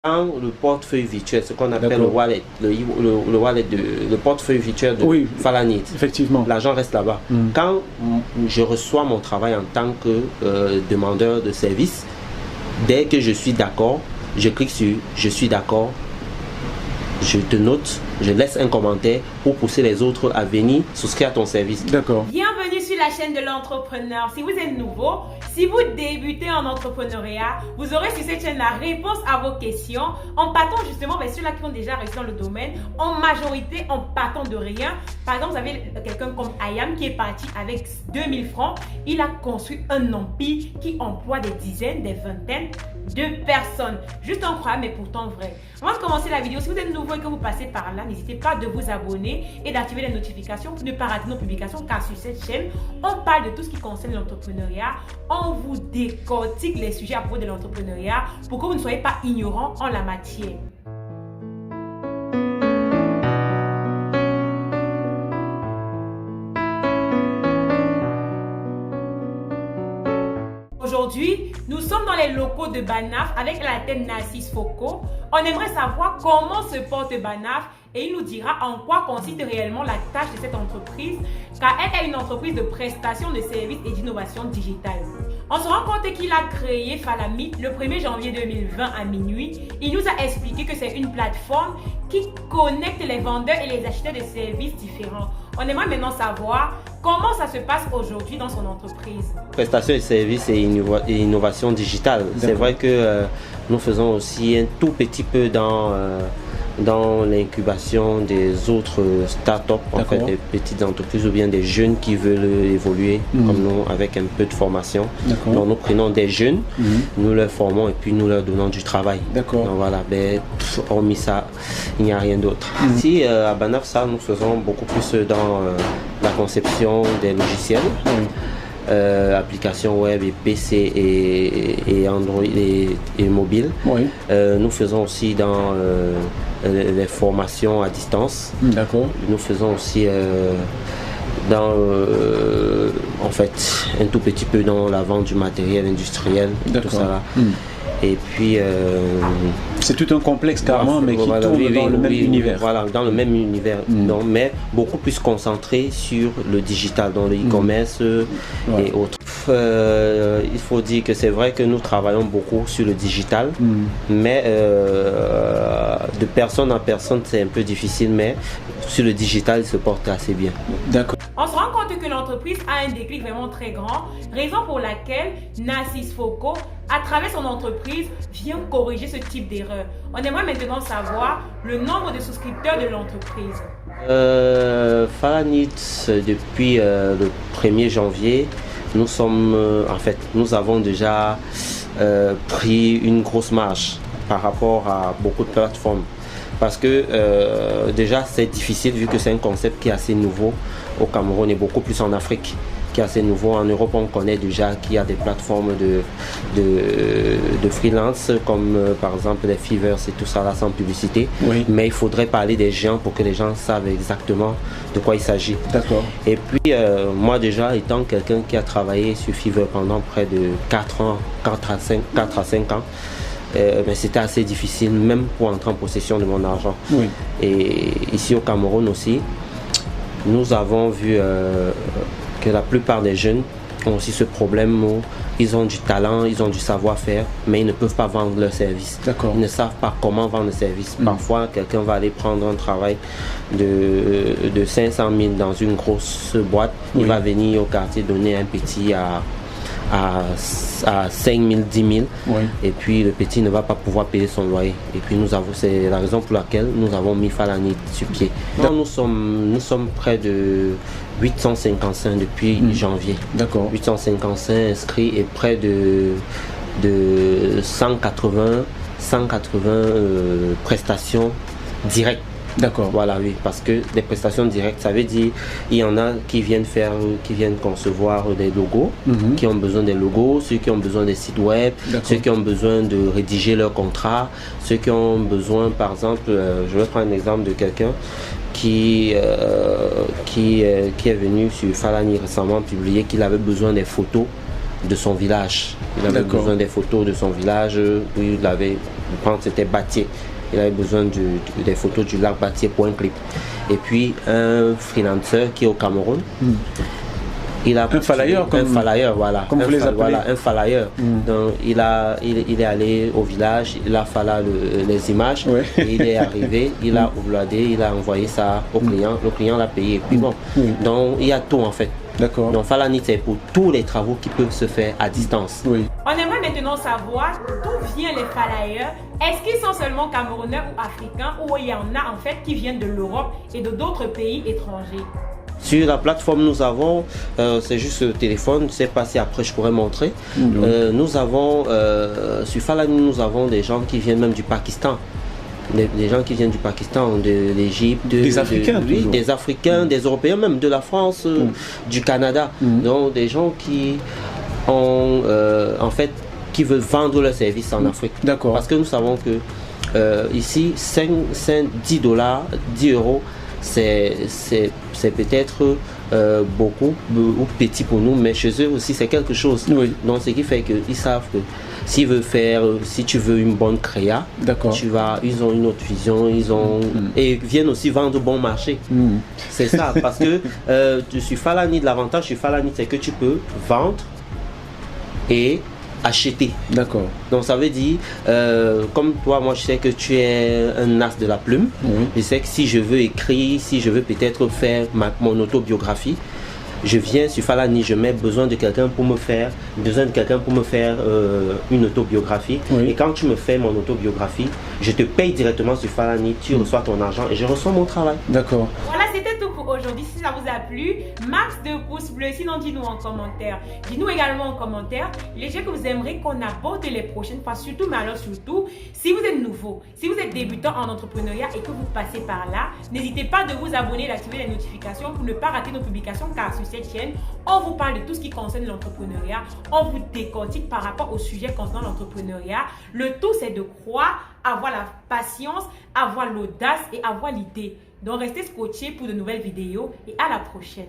Dans le portefeuille virtuel, ce qu'on appelle le wallet, le wallet le portefeuille virtuel de Falanit. Effectivement. L'argent reste là-bas. Quand je reçois mon travail en tant que demandeur de service, dès que je suis d'accord, je clique sur je suis d'accord, je te note, je laisse un commentaire pour pousser les autres à venir souscrire à ton service. D'accord. Bienvenue sur la chaîne de l'entrepreneur. Si vous êtes nouveau, si vous débutez en entrepreneuriat, vous aurez sur cette chaîne la réponse à vos questions en partant justement vers ceux-là qui ont déjà réussi dans le domaine, en majorité en partant de rien. Par exemple, vous avez quelqu'un comme Ayam qui est parti avec 2000 francs. Il a construit un empire qui emploie des dizaines, des vingtaines de personnes. Juste incroyable, mais pourtant vrai. Avant de commencer la vidéo, si vous êtes nouveau et que vous passez par là, n'hésitez pas de vous abonner et d'activer les notifications pour ne pas rater nos publications, car sur cette chaîne, on parle de tout ce qui concerne l'entrepreneuriat. On vous décortique les sujets à propos de l'entrepreneuriat pour que vous ne soyez pas ignorants en la matière. Aujourd'hui, nous sommes dans les locaux de Banaf avec la tête Narcisse Foko. On aimerait savoir comment se porte Banaf et il nous dira en quoi consiste réellement la tâche de cette entreprise, car elle est une entreprise de prestation de services et d'innovation digitale. On se rend compte qu'il a créé Falamit le 1er janvier 2020 à minuit. Il nous a expliqué que c'est une plateforme qui connecte les vendeurs et les acheteurs de services différents. On aimerait maintenant savoir comment ça se passe aujourd'hui dans son entreprise. Prestation de services et innovation digitale. C'est vrai que nous faisons aussi un tout petit peu dans l'incubation des autres startups, en fait, des petites entreprises ou bien des jeunes qui veulent évoluer comme nous avec un peu de formation. Donc nous prenons des jeunes, nous leur formons et puis nous leur donnons du travail. Donc voilà, hormis ça, il n'y a rien d'autre. Ici à Banaf, ça, nous faisons beaucoup plus dans la conception des logiciels. Applications web et PC et Android et mobile. Nous faisons aussi dans les formations à distance. Nous faisons aussi dans en fait un tout petit peu dans la vente du matériel industriel, tout ça là. Et puis c'est tout un complexe carrément, mais qui tourne dans le même univers. Voilà, dans le même univers, donc, mais beaucoup plus concentré sur le digital, dans le e-commerce et autres. Il faut dire que c'est vrai que nous travaillons beaucoup sur le digital, mais de personne en personne c'est un peu difficile, mais sur le digital il se porte assez bien. D'accord. On se rend compte que l'entreprise a un déclic vraiment très grand, raison pour laquelle Narcisse Foko, à travers son entreprise, vient corriger ce type d'erreur. On aimerait maintenant savoir le nombre de souscripteurs de l'entreprise. Falanit, depuis le 1er janvier, nous sommes, nous avons déjà pris une grosse marge par rapport à beaucoup de plateformes. Parce que déjà c'est difficile vu que c'est un concept qui est assez nouveau au Cameroun et beaucoup plus en Afrique qui est assez nouveau. En Europe on connaît déjà qu'il y a des plateformes de freelance comme par exemple les Fiverr et tout ça là sans publicité. Mais il faudrait parler des gens pour que les gens savent exactement de quoi il s'agit. Et puis moi déjà étant quelqu'un qui a travaillé sur Fiverr pendant près de 4 à 5 ans, mais c'était assez difficile même pour entrer en possession de mon argent. Et ici au Cameroun aussi, nous avons vu que la plupart des jeunes ont aussi ce problème où ils ont du talent, ils ont du savoir-faire, mais ils ne peuvent pas vendre leur service. Ils ne savent pas comment vendre le service. Parfois, quelqu'un va aller prendre un travail de 500 000 dans une grosse boîte. Il va venir au quartier donner un petit à 5 000, 10 000 et puis le petit ne va pas pouvoir payer son loyer. Et puis c'est la raison pour laquelle nous avons mis Falanit sur pied. Donc nous sommes près de 855 depuis janvier. 855 inscrits et près de 180 prestations directes. Voilà, parce que des prestations directes, ça veut dire il y en a qui viennent concevoir des logos, qui ont besoin des logos, ceux qui ont besoin des sites web, ceux qui ont besoin de rédiger leur contrat, ceux qui ont besoin, par exemple, je vais prendre un exemple de quelqu'un qui est venu sur Falani récemment publier qu'il avait besoin des photos de son village. Il avait besoin des photos de son village où il avait, quand c'était Batié, il avait besoin des photos du lac Batié pour un clip. Et puis un freelancer qui est au Cameroun. Il a un falayeur, voilà. Comme vous les appelez. Voilà, un falayeur. Donc il est allé au village, il a fallu les images, et il est arrivé, il a uploadé, il a envoyé ça au client, le client l'a payé. Et puis bon, donc il y a tout en fait. D'accord. Donc Falani, c'est pour tous les travaux qui peuvent se faire à distance. Oui. On aimerait maintenant savoir d'où viennent les falayeurs. Est-ce qu'ils sont seulement camerounais ou africains, ou il y en a en fait qui viennent de l'Europe et de d'autres pays étrangers? Sur la plateforme, nous avons, c'est juste le téléphone, c'est passé après, je pourrais montrer. Nous avons, sur Falani, nous avons des gens qui viennent même du Pakistan. Des gens qui viennent du Pakistan, de l'Égypte, des Africains, des Africains, des Européens, même de la France, du Canada. Donc des gens qui ont, en fait, qui veulent vendre leurs services en Afrique. D'accord. Parce que nous savons que ici, 10 dollars, 10 euros, c'est peut-être beaucoup ou petit pour nous, mais chez eux aussi c'est quelque chose. Donc ce qui fait qu'ils savent que s'ils veulent faire, si tu veux une bonne créa, ils ont une autre vision, et viennent aussi vendre bon marché. C'est ça, parce que sur Falani, l'avantage sur Falani, c'est que tu peux vendre et acheter. D'accord. Donc ça veut dire, comme toi, moi je sais que tu es un as de la plume. Je sais que si je veux écrire, si je veux peut-être faire mon autobiographie, je viens sur Falani, je mets besoin de quelqu'un pour me faire, une autobiographie. Et quand tu me fais mon autobiographie, je te paye directement sur Falani, tu reçois ton argent et je reçois mon travail. D'accord. Voilà, c'était tout pour aujourd'hui. Si ça vous a plu, max de pouces bleus. Sinon, dis-nous en commentaire. Dis-nous également en commentaire les jeux que vous aimeriez qu'on aborde les prochaines fois. Surtout, mais alors surtout, si vous êtes nouveau, si vous êtes débutant en entrepreneuriat et que vous passez par là, n'hésitez pas de vous abonner et d'activer les notifications pour ne pas rater nos publications, car sur cette chaîne, on vous parle de tout ce qui concerne l'entrepreneuriat. On vous décortique par rapport au sujet concernant l'entrepreneuriat. Le tout, c'est de croire, avoir la patience, avoir l'audace et avoir l'idée. Donc, restez scotchés pour de nouvelles vidéos et à la prochaine.